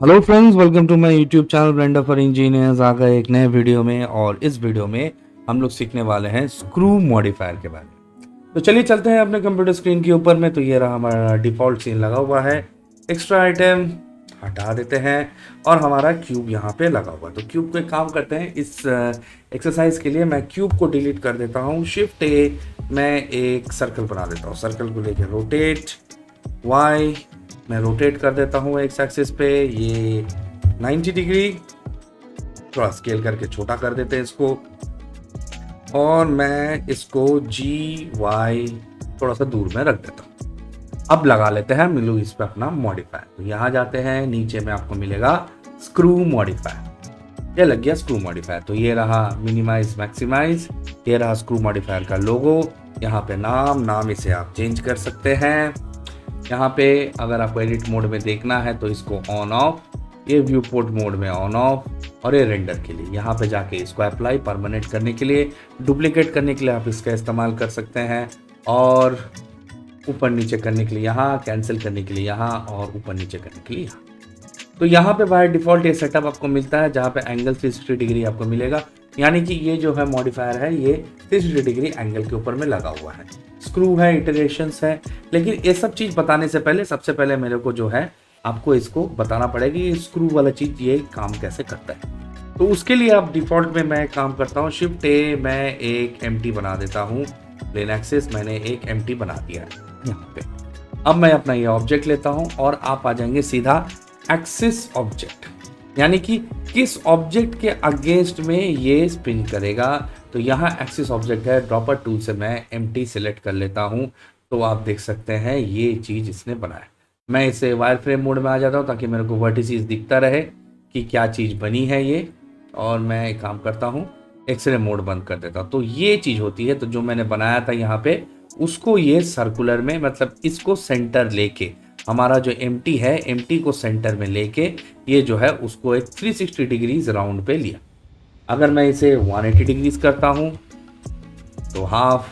Hello friends, welcome to my YouTube channel Blender for engineers. आ गए एक नए वीडियो में और इस वीडियो में हम लोग सीखने वाले हैं स्क्रू मॉडिफायर के बारे में। तो चलिए चलते हैं अपने कंप्यूटर स्क्रीन के ऊपर में। तो ये रहा हमारा डिफ़ॉल्ट सीन लगा हुआ है। एक्स्ट्रा आइटम हटा देते हैं और हमारा क्यूब यहाँ पे लगा हुआ है। तो क्यूब को एक काम करते हैं, इस एक्सरसाइज के लिए मैं क्यूब को डिलीट कर देता हूँ। शिफ्ट ए, मैं एक सर्कल बना देता हूँ। सर्कल को लेकर रोटेट वाई, मैं रोटेट कर देता हूँ एक्स एक्सिस पे ये 90 डिग्री। थोड़ा स्केल करके छोटा कर देते हैं इसको, और मैं इसको जी वाई थोड़ा सा दूर में रख देता हूँ। अब लगा लेते हैं हम लोग इस पे अपना मॉडिफायर। तो यहाँ जाते हैं, नीचे में आपको मिलेगा स्क्रू मॉडिफायर। ये लग गया स्क्रू मॉडिफायर। तो ये रहा मिनिमाइज मैक्सिमाइज, ये रहा स्क्रू मॉडिफायर का लोगो। यहाँ पे नाम इसे आप चेंज कर सकते हैं। यहाँ पे अगर आपको एडिट मोड में देखना है तो इसको ऑन ऑफ, ये व्यू पोर्ट मोड में ऑन ऑफ, और ये रेंडर के लिए यहाँ पे जाके इसको अप्लाई परमानेंट करने के लिए, डुप्लीकेट करने के लिए आप इसका इस्तेमाल कर सकते हैं, और ऊपर नीचे करने के लिए यहाँ, कैंसिल करने के लिए यहाँ, और ऊपर नीचे करने के लिए यहाँ। तो यहाँ पे बाय डिफ़ॉल्ट ये सेटअप आपको मिलता है, जहाँ पे एंगल 360 डिग्री आपको मिलेगा। यानी कि ये जो है मॉडिफायर है, ये 360 डिग्री एंगल के ऊपर में लगा हुआ है। स्क्रू है, इटरेशंस है। लेकिन ये सब चीज़ बताने से पहले सबसे पहले मेरे को जो है आपको इसको बताना पड़ेगा कि स्क्रू वाला चीज़ ये काम कैसे करता है। तो उसके लिए आप डिफ़ॉल्ट में मैं काम करता हूँ, शिफ्ट ए, मैं एक एम्प्टी बना देता हूँ। प्लेन एक्सिस मैंने एक एम्प्टी बना दिया है यहाँ पे। अब मैं अपना ये ऑब्जेक्ट लेता हूँ और आप आ जाएंगे सीधा एक्सिस ऑब्जेक्ट, यानी कि किस ऑब्जेक्ट के अगेंस्ट में ये स्पिन करेगा। तो यहाँ एक्सिस ऑब्जेक्ट है, ड्रॉपर टूल से मैं एम्प्टी सिलेक्ट कर लेता हूँ। तो आप देख सकते हैं ये चीज़ इसने बनाया। मैं इसे वायर फ्रेम मोड में आ जाता हूँ ताकि मेरे को वर्टिसेस दिखता रहे कि क्या चीज़ बनी है ये। और मैं एक काम करता हूँ, एक्सरे मोड बंद कर देता हूँ। तो ये चीज़ होती है। तो जो मैंने बनाया था यहाँ पे, उसको ये सर्कुलर में, मतलब इसको सेंटर लेके, हमारा जो एम्प्टी है, एम्प्टी को सेंटर में लेके ये जो है उसको एक 360 डिग्रीज राउंड पे लिया। अगर मैं इसे 180 डिग्रीज करता हूँ तो हाफ,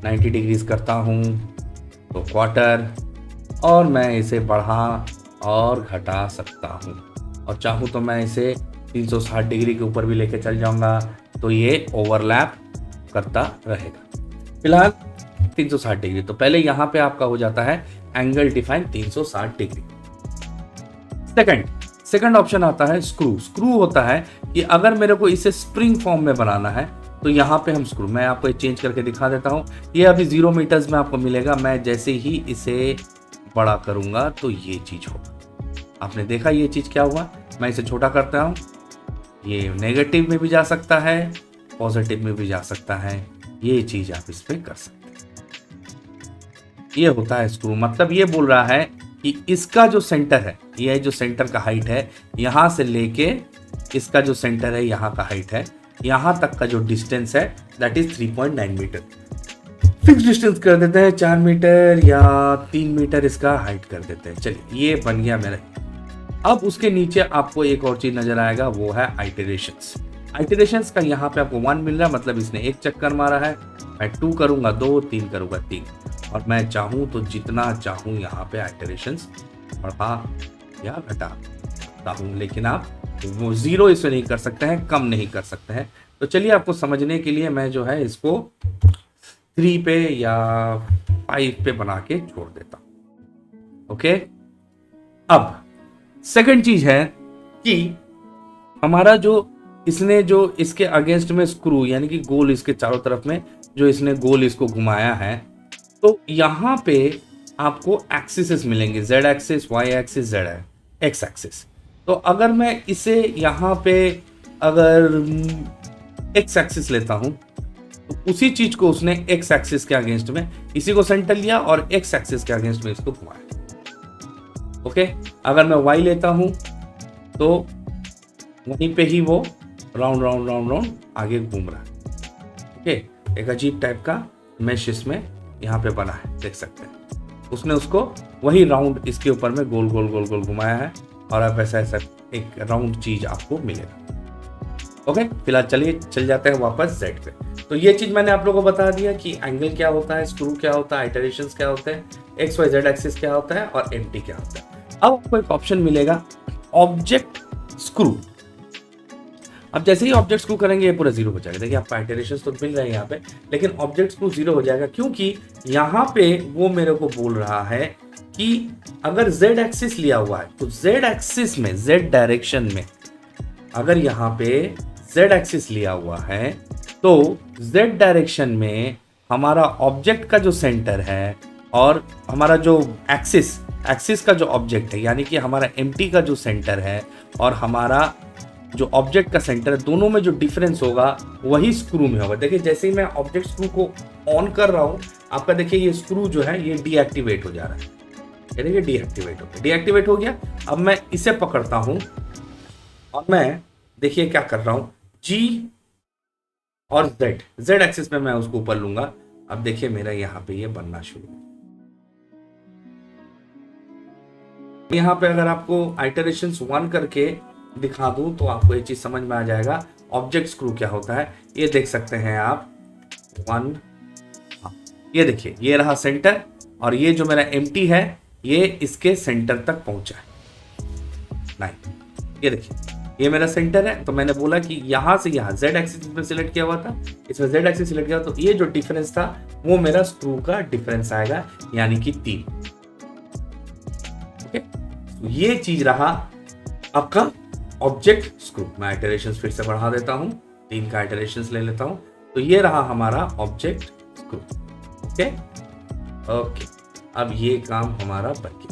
90 डिग्रीज करता हूँ तो क्वार्टर, और मैं इसे बढ़ा और घटा सकता हूँ। और चाहूँ तो मैं इसे 360 डिग्री के ऊपर भी लेके चल जाऊँगा, तो ये ओवरलैप करता रहेगा। फिलहाल 360 डिग्री। तो पहले यहाँ पे आपका हो जाता है angle define 360 degree. Second option आता है स्क्रू। स्क्रू होता है कि अगर मेरे को इसे स्प्रिंग फॉर्म में बनाना है तो यहाँ पे हम स्क्रू, मैं आपको चेंज करके दिखा देता हूँ। ये अभी 0 मीटर्स में आपको मिलेगा। मैं जैसे ही इसे बड़ा करूँगा तो ये चीज़ होगा। आपने देखा ये चीज़ क्या हुआ। मैं इसे छोटा करता हूँ, ये नेगेटिव में भी जा सकता है, पॉजिटिव में भी जा सकता है। ये चीज़ आप इस पर कर सकते हैं। ये होता है स्क्रू। मतलब ये बोल रहा है कि इसका जो सेंटर है, ये जो सेंटर का हाइट है, यहाँ से लेके इसका जो सेंटर है, यहाँ का हाइट है, यहाँ तक का जो डिस्टेंस है, that is 3.9 metre. Fix distance कर देते हैं 4 मीटर या 3 मीटर इसका हाइट कर देते हैं। चलिए ये बन गया मेरा। अब उसके नीचे आपको एक और चीज नजर आएगा, वो है आइटरेशंस। आइटरेशंस का यहाँ पे आपको 1 मिल रहा है, मतलब इसने एक चक्कर मारा है। मैं 2 करूंगा 2, 3 करूंगा 3, और मैं चाहूँ तो जितना चाहूँ यहाँ पे आइटरेशंस बढ़ा या घटा सकता हूँ। लेकिन आप वो 0 इसमें नहीं कर सकते हैं, कम नहीं कर सकते हैं। तो चलिए आपको समझने के लिए मैं जो है इसको 3 पे या 5 पे बना के छोड़ देता हूँ। ओके। अब सेकंड चीज है कि हमारा जो इसने जो इसके अगेंस्ट में स्क्रू, यानी कि गोल इसके चारों तरफ में जो इसने गोल इसको घुमाया है, तो यहाँ पे आपको एक्सिस मिलेंगे, Z axis, Y axis, Z X axis. तो अगर मैं इसे यहाँ पे अगर एक्स एक्सिस लेता हूँ तो उसी चीज को उसने एक्स एक्सिस के अगेंस्ट में इसी को सेंटर लिया और एक्स एक्सिस के अगेंस्ट में इसको घुमाया। ओके। अगर मैं वाई लेता हूँ तो वहीं पे ही वो राउंड राउंड राउंड राउंड आगे घूम रहा है। ओके। एक अजीब टाइप का मेश इसमें यहाँ पे बना है, देख सकते हैं। उसने उसको वही राउंड इसके ऊपर में गोल गोल गोल गोल घुमाया है, और अब ऐसा ऐसा एक राउंड चीज आपको मिलेगा। ओके। फिलहाल चलिए चल जाते हैं वापस जेड पे। तो ये चीज मैंने आप लोगों को बता दिया कि एंगल क्या होता है, स्क्रू क्या होता है, आइटरेशंस क्या होते हैं, एक्स वाई जेड एक्सिस क्या होता है, और एम्प्टी क्या होता है। अब आपको एक ऑप्शन मिलेगा ऑब्जेक्ट स्क्रू। अब जैसे ही ऑब्जेक्ट स्क्रू करेंगे ये पूरा जीरो हो जाएगा। देखिए आपको आइटरेशंस तो मिल रहे हैं यहाँ पे, लेकिन ऑब्जेक्ट स्क्रू जीरो हो जाएगा, क्योंकि यहाँ पे वो मेरे को बोल रहा है कि अगर z एक्सिस लिया हुआ है तो z एक्सिस में, z डायरेक्शन में, अगर यहाँ पे z एक्सिस लिया हुआ है तो z डायरेक्शन में हमारा ऑब्जेक्ट का जो सेंटर है और हमारा जो एक्सिस का जो ऑब्जेक्ट है, यानी कि हमारा एम्प्टी का जो सेंटर है और हमारा जो ऑब्जेक्ट का सेंटर है, दोनों में जो डिफरेंस होगा वही स्क्रू में होगा। देखिए जैसे ही मैं ऑब्जेक्ट स्क्रू को ऑन कर रहा हूं, आपका देखिए ये स्क्रू जो है ये डीएक्टिवेट हो जा रहा है। ये देखिए डीएक्टिवेट हो गया। अब मैं इसे पकड़ता हूं और मैं देखिए क्या कर रहा हूं, जी और जेड एक्सिस में मैं उसको ऊपर लूंगा। अब देखिए मेरा यहाँ पे ये बनना शुरू। यहाँ पे अगर आपको आइटरेशंस 1 करके दिखा दूं तो आपको ये चीज समझ में आ जाएगा ऑब्जेक्ट स्क्रू क्या होता है। ये देख सकते हैं आप 1, ये देखिए ये रहा सेंटर और ये जो मेरा एम्प्टी है ये इसके सेंटर तक पहुंचा है। नहीं, ये देखिए ये मेरा सेंटर है, तो मैंने बोला कि यहां से यहां z एक्सिस में सिलेक्ट किया हुआ था, इसमें z एक्सिस सिलेक्ट किया, तो ये जो डिफरेंस था वो मेरा स्क्रू का डिफरेंस आएगा, यानी कि 3। ओके, तो ये चीज रहा आपका ऑब्जेक्ट स्क्रू। मैं आइटरेशंस फिर से बढ़ा देता हूं, 3 का आइटरेशंस ले लेता हूं, तो ये रहा हमारा ऑब्जेक्ट स्क्रू। ओके, अब ये काम हमारा बन गया।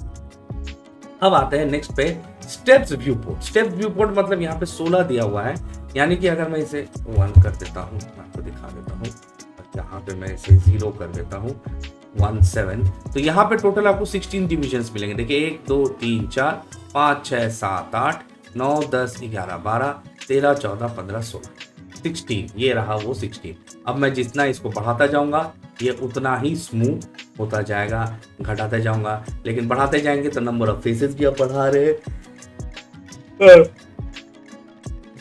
अब आते हैं नेक्स्ट पे steps view port. Steps view port मतलब यहाँ पे 16 दिया हुआ है, यानी कि अगर मैं इसे 1 कर देता हूँ, मैं आपको दिखा देता हूँ, यहाँ पे मैं इसे 0 कर देता हूँ, 1 7, तो यहाँ पे टोटल आपको 16 डिविजन्स मिलेंगे। देखिए 1 2 3 4 5 6 7 8 9 10 11 12 13 14 15 16 16, ये रहा वो 16। अब मैं जितना इसको बढ़ाता जाऊंगा ये उतना ही स्मूथ होता जाएगा, घटाते जाऊंगा, लेकिन बढ़ाते जाएंगे तो नंबर ऑफ फेसेस भी आप बढ़ा रहे हैं,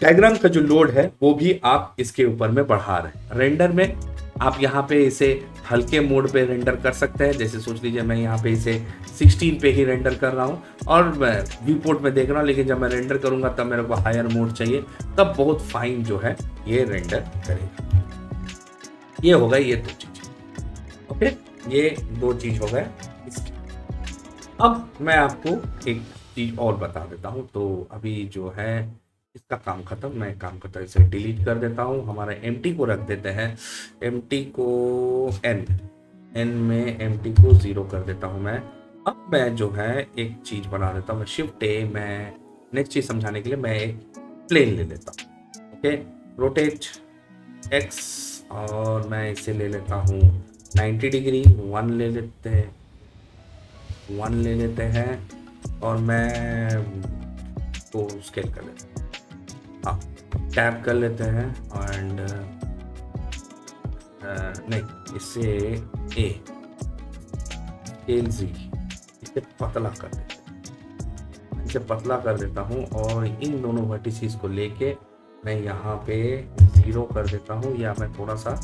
डायग्राम का जो लोड है वो भी आप इसके ऊपर में बढ़ा रहे हैं। रेंडर में आप यहाँ पे इसे हल्के मोड पे रेंडर कर सकते हैं। जैसे सोच लीजिए मैं यहाँ पे इसे 16 पे ही रेंडर कर रहा हूँ और व्यू पोर्ट में देख रहा हूँ, लेकिन जब मैं रेंडर करूंगा तब मेरे को हायर मोड चाहिए, तब बहुत फाइन जो है ये रेंडर करेगा। ये हो गए ये 2 चीज। ओके, ये 2 चीज हो गए इसके। अब मैं आपको एक चीज और बता देता हूँ। तो अभी जो है इसका काम खत्म, मैं काम करता इसे डिलीट कर देता हूँ। हमारा एम्प्टी को रख देते हैं, एम्प्टी को n में एम्प्टी को 0 कर देता हूँ मैं। अब मैं जो है एक चीज बना देता हूँ, मैं शिफ्ट A, मैं नेक्स्ट चीज समझाने के लिए मैं एक प्लेन ले लेता हूँ। ओके, रोटेट x और मैं इसे ले लेता हूँ 90 डिग्री, 1 ले लेते हैं और मैं को स्केल कर लेता हूँ। हाँ, टैप कर लेते हैं एंड नहीं, इसे A स्केल Z, इसे पतला कर देते हैं, इसे पतला कर देता हूँ और इन दोनों वर्टिसेस को लेके मैं यहाँ पे 0 कर देता हूँ, या मैं थोड़ा सा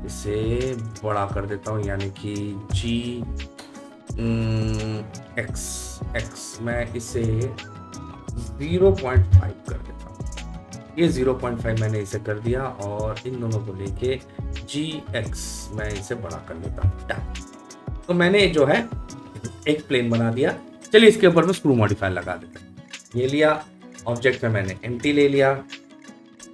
इसे बड़ा कर देता हूँ, यानी कि x मैं इसे 0.5 कर देता हूँ। ये 0.5 मैंने इसे कर दिया और इन दोनों को लेके gx मैं इसे बड़ा कर लेता हूँ। तो मैंने जो है एक प्लेन बना दिया। चलिए इसके ऊपर में स्क्रू मॉडिफायर लगा देते हैं। ये लिया ऑब्जेक्ट में मैंने एम्प्टी ले लिया।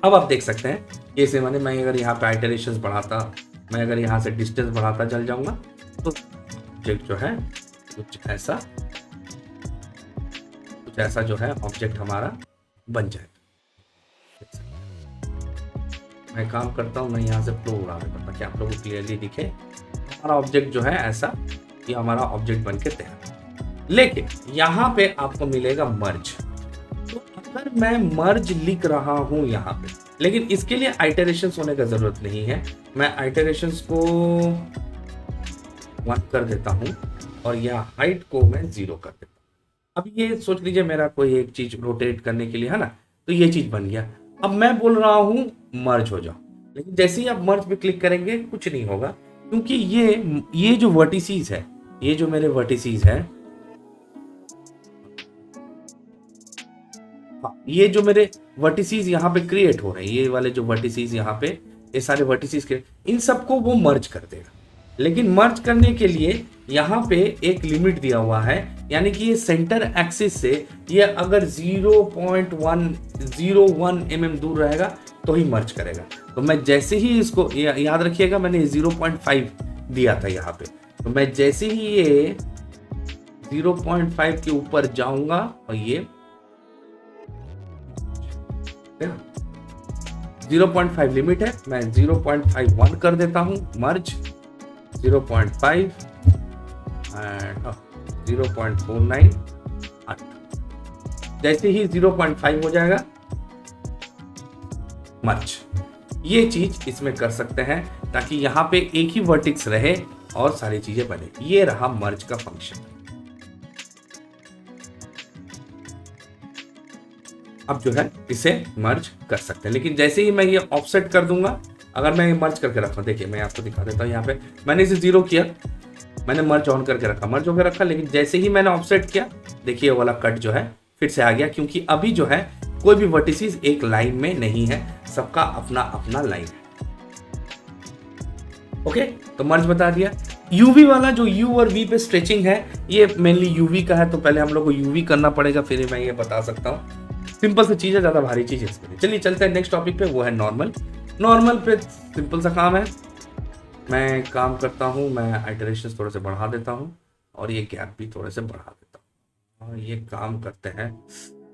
अब आप देख सकते हैं जैसे मैं अगर यहाँ पे आइटरेशंस बढ़ाता, मैं अगर यहाँ से डिस्टेंस बढ़ाता चल जाऊंगा तो ऑब्जेक्ट जो है कुछ ऐसा जो है ऑब्जेक्ट हमारा बन जाएगा। मैं काम करता हूँ, मैं यहाँ से फ्लो उड़ा देता हूँ ताकि आप लोगों को क्लियरली दिखे हमारा ऑब्जेक्ट जो है ऐसा, ये हमारा ऑब्जेक्ट बन के तैयार। लेकिन यहाँ पे आपको मिलेगा मर्ज। तो अगर मैं मर्ज लिख रहा हूँ यहाँ पे, लेकिन इसके लिए आइटरेशंस होने का जरूरत नहीं है। मैं आइटरेशंस को 1 कर देता हूँ और यह हाइट को मैं 0 कर देता हूँ। अब ये सोच लीजिए मेरा कोई एक चीज रोटेट करने के लिए है ना, तो ये चीज बन गया। अब मैं बोल रहा हूं मर्ज हो जाओ, लेकिन जैसे ही आप मर्ज पे क्लिक करेंगे कुछ नहीं होगा, क्योंकि ये जो वर्टिसेस है, ये जो मेरे वर्टिसेस है, हाँ, ये जो मेरे वर्टिसीज यहाँ पे क्रिएट हो रहे हैं, ये वाले जो वर्टिसीज यहाँ पे, ये सारे वर्टिसीज के इन सबको वो मर्ज कर देगा। लेकिन मर्ज करने के लिए यहाँ पे एक लिमिट दिया हुआ है, यानी कि ये सेंटर एक्सिस से ये अगर 0.101 mm दूर रहेगा तो ही मर्ज करेगा। तो मैं जैसे ही इसको याद रखिएगा, मैंने 0.5 दिया था यहाँ पे, तो मैं जैसे ही ये 0.5 के ऊपर जाऊंगा और ये 0.5 लिमिट है, मैं 0.51 कर देता हूं मर्ज, 0.5 एंड 0.498। जैसे ही 0.5 हो जाएगा मर्ज, ये चीज इसमें कर सकते हैं ताकि यहां पे एक ही वर्टिक्स रहे और सारी चीजें बने। ये रहा मर्ज का फंक्शन। अब जो है इसे मर्ज कर सकते हैं, लेकिन जैसे ही मैं ये ऑफसेट कर दूंगा, अगर मैं ये मर्ज करके रखा, देखिए मैं आपको दिखा देता हूँ, यहाँ पे मैंने इसे 0 किया, मैंने मर्ज ऑन करके रखा, मर्ज होकर रखा, लेकिन जैसे ही मैंने ऑफसेट किया, देखिए वाला कट जो है फिर से आ गया, क्योंकि अभी जो है कोई भी वर्टिसेस एक लाइन में नहीं है, सबका अपना अपना लाइन है। ओके, तो मर्ज बता दिया। यूवी वाला जो यू और वी पे स्ट्रेचिंग है, ये मेनली यूवी का है, तो पहले हम लोग को यूवी करना पड़ेगा, फिर मैं ये बता सकता हूँ। सिंपल सी चीज है, ज्यादा भारी चीज है इसके लिए। चलिए चलते हैं नेक्स्ट टॉपिक पे, वो है नॉर्मल। नॉर्मल पे सिंपल सा काम है, मैं काम करता हूँ, मैं आइटरेशन थोड़े से बढ़ा देता हूँ और ये गैप भी थोड़े से बढ़ा देता हूँ, और ये काम करते हैं।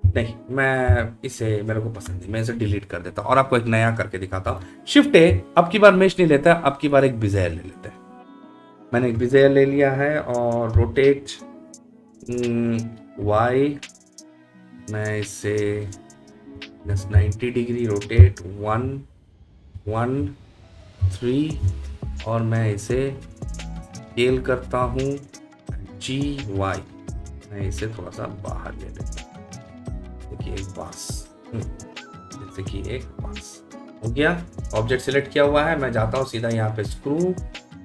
नहीं, मैं इसे, मेरे को पसंद नहीं, मैं इसे डिलीट कर देता हूँ और आपको एक नया करके दिखाता हूँ। शिफ्ट ए, अब की बार मेश नहीं लेता, अब की बार एक बिजेयर ले लेते हैं। मैंने एक बिजेयर ले लिया है और रोटेट वाई, मैं इसे 90 डिग्री रोटेट 1 1 3, और मैं इसे स्केल करता हूँ जी वाई, मैं इसे थोड़ा सा बाहर ले लेता हूँ। देखिए एक बास, जैसे कि एक बास हो गया। ऑब्जेक्ट सिलेक्ट किया हुआ है, मैं जाता हूँ सीधा यहाँ पे स्क्रू,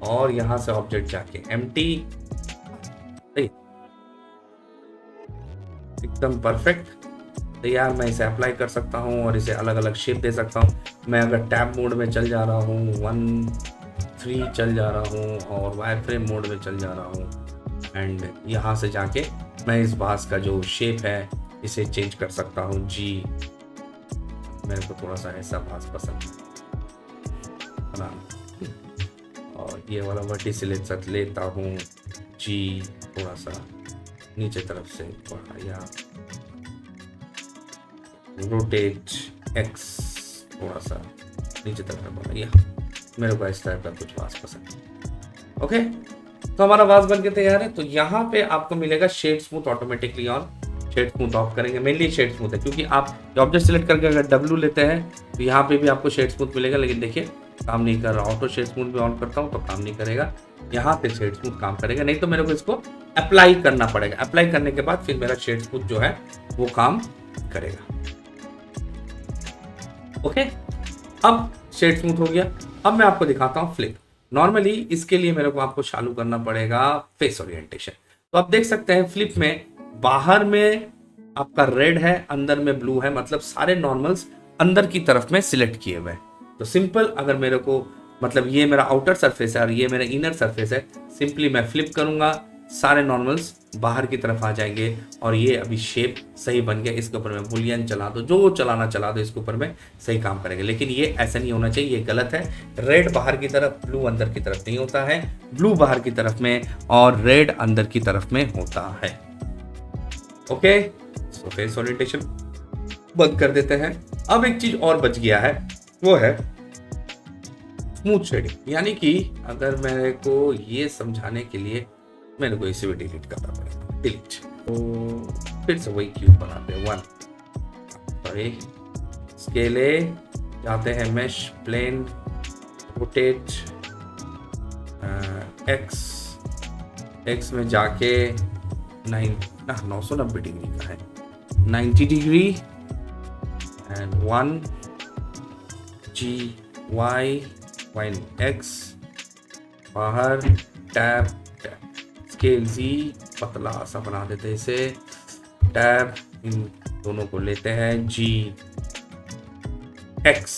और यहाँ से ऑब्जेक्ट जाके एम्प्टी, एकदम परफेक्ट तैयार। मैं इसे अप्लाई कर सकता हूँ और इसे अलग अलग शेप दे सकता हूँ। मैं अगर टैब मोड में चल जा रहा हूँ, 1 3 चल जा रहा हूँ, और वायर फ्रेम मोड में चल जा रहा हूँ, एंड यहाँ से जाके मैं इस बास का जो शेप है इसे चेंज कर सकता हूँ। जी, मेरे को थोड़ा सा ऐसा बास पसंद है, और ये वाला वर्टिस लेता हूँ जी, थोड़ा सा नीचे तरफ से बढ़ाया, रोटेट एक्स, थोड़ा सा नीचे तरफ बढ़ाया। मेरे को इस टाइप का कुछ वास पसंद है। ओके, तो हमारा वास बन के तैयार है। तो यहाँ पे आपको मिलेगा shade smooth automatically on, shade smooth off करेंगे, मेनली शेड स्मूथ है, क्योंकि आप ऑब्जेक्ट सिलेक्ट करके अगर W लेते हैं तो यहाँ पे भी आपको शेड स्मूथ मिलेगा, लेकिन देखिए काम नहीं कर रहा। ऑटो शेड स्मूथ भी ऑन करता हूँ तो काम नहीं करेगा, यहाँ पे शेड स्मूथ काम करेगा। नहीं तो मेरे को इसको अप्लाई करना पड़ेगा, अप्लाई करने के बाद फिर मेरा शेड स्मूथ जो है वो काम करेगा। ओके, अब शेड स्मूथ हो गया। अब मैं आपको दिखाता हूँ फ्लिप। नॉर्मली इसके लिए मेरे को आपको चालू करना पड़ेगा फेस ओरिएंटेशन। तो आप देख सकते हैं फ्लिप में बाहर में आपका रेड है, अंदर में ब्लू है, मतलब सारे नॉर्मल्स अंदर की तरफ में सिलेक्ट किए हुए हैं। तो सिंपल, अगर मेरे को मतलब ये मेरा आउटर सरफेस है और ये मेरा इनर सरफेस है, सिंपली मैं फ्लिप करूंगा, सारे नॉर्मल्स बाहर की तरफ आ जाएंगे, और ये अभी शेप सही बन गया। इसके ऊपर में बुलियन चला दो, जो चलाना चला दो, इसके ऊपर में सही काम करेंगे। लेकिन ये ऐसा नहीं होना चाहिए, ये गलत है। रेड बाहर की तरफ, ब्लू अंदर की तरफ नहीं होता है, ब्लू बाहर की तरफ में और रेड अंदर की तरफ में होता है। ओके, सो फेस ओरिएंटेशन बंद कर देते हैं। अब एक चीज और बच गया है, वो है स्मूथ शेडिंग। यानी कि अगर मेरे को ये समझाने के लिए मेरे को इसे भी डिलीट करना पड़ेगा, डिलीट। तो फिर से वही क्यूब बनाते हैं, 1 सॉरी स्केले, जाते हैं मेश प्लेन, रोटेट एक्स में जाके 990 डिग्री का है, 90 degree and 1 G Y X, बाहर टैब स्केल जी, पतला सा बना देते इसे, टैब इन दोनों को लेते हैं जी एक्स,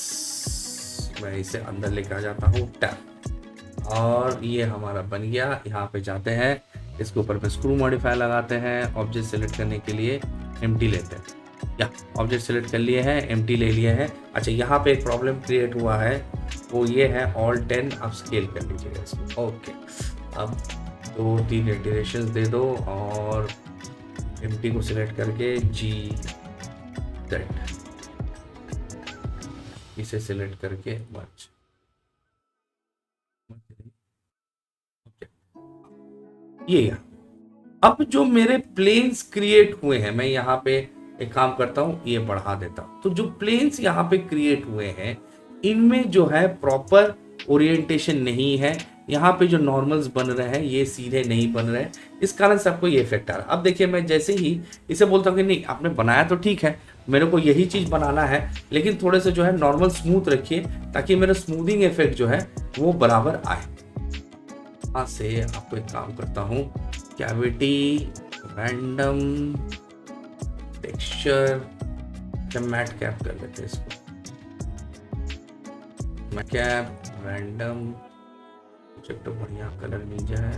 मैं इसे अंदर लेकर आ जाता हूँ टैप, और ये हमारा बन गया। यहाँ पे जाते हैं, इसके ऊपर पे स्क्रू मॉडिफायर लगाते हैं, ऑब्जेक्ट सेलेक्ट करने के लिए एम्प्टी लेते हैं, या ऑब्जेक्ट सेलेक्ट कर लिए हैं, एम्प्टी ले लिए हैं। अच्छा, यहाँ पे एक प्रॉब्लम क्रिएट हुआ है, वो ये है ऑल 10 आप स्केल कर लीजिएगा इसको। ओके, अब 2-3 इटरेशंस दे दो और एम्प्टी को सिलेक्ट करके जी जेड इसे सिलेक्ट करके मर्ज। ये अब जो मेरे प्लेन्स क्रिएट हुए हैं, मैं यहाँ पे एक काम करता हूँ, ये बढ़ा देता हूँ। तो जो प्लेन्स यहाँ पे क्रिएट हुए हैं, इनमें जो है प्रॉपर ओरिएंटेशन नहीं है। यहाँ पे जो नॉर्मल्स बन रहे हैं ये सीधे नहीं बन रहे हैं, इस कारण से आपको ये इफेक्ट आ रहा है। अब देखिए, मैं जैसे ही इसे बोलता हूँ कि नहीं आपने बनाया तो ठीक है, मेरे को यही चीज बनाना है, लेकिन थोड़े से जो है नॉर्मल स्मूथ रखिए, ताकि मेरा स्मूथिंग इफेक्ट जो है वो बराबर आए। यहाँ से आपको एक काम करता हूँ, cavity, random, texture, matcap कर लेते हैं इसको, मैट कैप, रैंडम, तो बढ़िया कलर मिल जाए।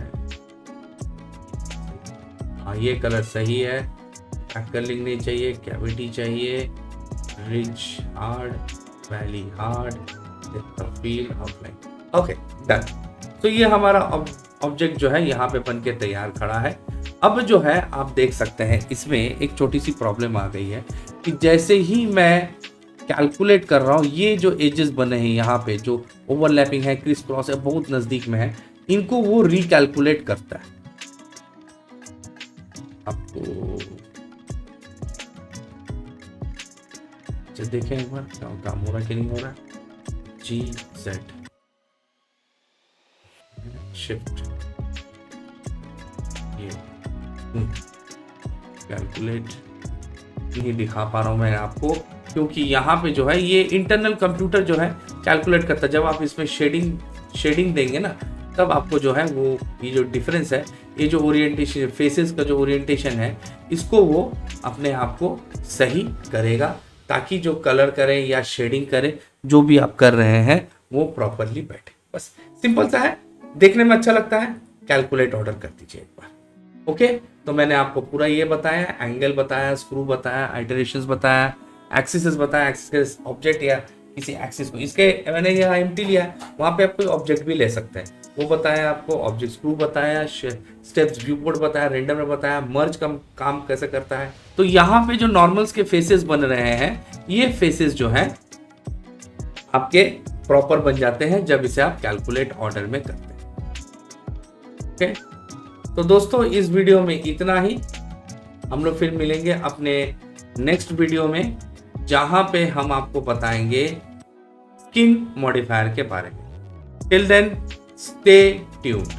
हाँ, ये कलर सही है, कलरिंग नहीं चाहिए, कैविटी चाहिए, rich hard, valley hard, feel outline. Okay, done. तो ये हमारा ऑब्जेक्ट जो है यहाँ पे बन के तैयार खड़ा है। अब जो है आप देख सकते हैं, इसमें एक छोटी सी प्रॉब्लम आ गई है कि जैसे ही मैं कैलकुलेट कर रहा हूँ, ये जो एजेस बने हैं यहाँ पे, जो ओवरलैपिंग है, क्रिस क्रॉस है, बहुत नजदीक में है, इनको वो रिकैलकुलेट करता है। आपको देखें एक बार काम हो रहा है कि नहीं हो रहा है। जी जेड शिफ्ट, ये कैलकुलेट नहीं दिखा पा रहा हूं मैं आपको, क्योंकि यहाँ पे जो है ये इंटरनल कंप्यूटर जो है कैलकुलेट करता है। जब आप इसमें शेडिंग देंगे ना, तब आपको जो है वो ये जो डिफरेंस है, ये जो ओरिएंटेशन, फेसेस का जो ओरिएंटेशन है, इसको वो अपने आप को सही करेगा, ताकि जो कलर करें या शेडिंग करें, जो भी आप कर रहे हैं वो प्रॉपरली बैठे। बस सिंपल सा है, देखने में अच्छा लगता है, कैलकुलेट ऑर्डर कर दीजिए एक बार। ओके, तो मैंने आपको पूरा ये बताया, एंगल बताया, स्क्रू बताया, आइटरेशंस बताया, एक्सिस बताया, एक्सिस ऑब्जेक्ट या किसी एक्सिस को, इसके मैंने यहाँ एम्प्टी लिया है, वहाँ पे आप कोई ऑब्जेक्ट भी ले सकते हैं, वो बताया आपको, ऑब्जेक्ट स्क्रू बताया, स्टेप्स व्यू पोर्ट बताया, रेंडम बताया, मर्ज का काम कैसे करता है। तो यहाँ पे जो नॉर्मल्स के फेसेस बन रहे हैं, ये फेसेस जो है आपके प्रॉपर बन जाते हैं जब इसे आप कैलकुलेट ऑर्डर में करते हैं। ओके, तो दोस्तों इस वीडियो में इतना ही। हम लोग फिर मिलेंगे अपने नेक्स्ट वीडियो में, जहां पे हम आपको बताएंगे स्किन मॉडिफायर के बारे में। Till then stay tuned.